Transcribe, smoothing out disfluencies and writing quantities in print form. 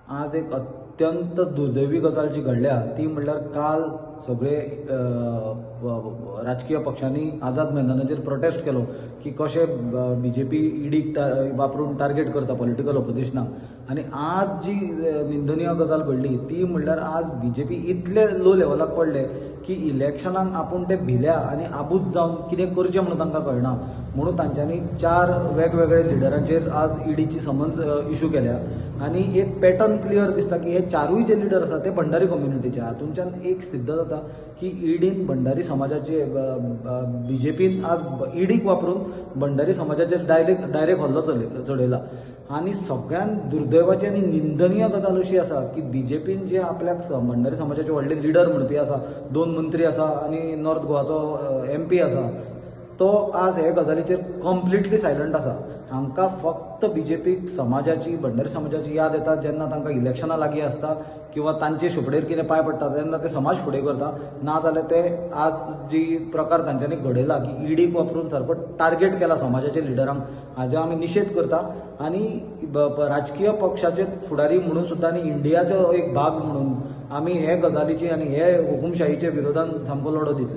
आज एक अत्यंत दुर्दैवी गजाल जी घडल्या ती म्हणल्यार काल सगळे राजकीय पक्षांनी आझाद मैदानाचेर प्रोटेस्ट केलो की कशे बीजेपी ईडीक वापरून टार्गेट करता पॉलिटिकल ऑपोजिशनाक। आनी आज जी निंदनीय गजाल घडली ती म्हणल्यार आज बीजेपी इतले लो लेवलाक पडले की इलेक्शनाक आपूण ते भिल्या आनी आबूज जावन कितें करचें म्हणून तांकां कळना, म्हणून तांच्यांनी 4 वेगवेगळे लिडरांचेर आज ईडीची समन्स इश्यू केल्या। आनी एक पॅटर्न क्लियर दिसता की हे 4य जे लिडर आसा ते भंडारी कम्युनिटीचे। हातूंच्यान एक सिद्ध जाता की ईडीन भंडारी समाजाचे बीजेपीन आज ईडीक वापरून भंडारी समाजाचेर डायरेक्ट हल्लो चडयला। आनी सगळ्यात दुर्दैवाची आनी निंदनीय गजाल अशी आसा की बीजेपीन जे आपल्याक भंडारी समाजाचे व्हडले लिडर म्हणपी आसा, 2 मंत्री आसा आनी नॉर्थ गोवाचो MP आसा, तो आज हे गजालीचेर कंप्लिटली सायलंट आसा। हांकां फक्त बीजेपीक समाजाची भंडारी समाजाची याद येता जेन्ना तांकां इलेक्शनां लागीं आसता किंवा तांचे शुपडेर कितें पांय पडटा तेन्ना ते समाज फुडें करता, ना जाल्यार ते आज जी प्रकार तांच्यांनी घडयला की ईडीक वापरून सारको टार्गेट केला समाजाच्या लिडरांक, हाजो आमी निशेध करता। आनी राजकीय पक्षाचे फुडारी म्हणून सुद्दां आनी इंडियाचो एक भाग म्हणून आमी हे गजालीची आनी हे हुकुमशाहीचे विरोधान सामको लढो दितले।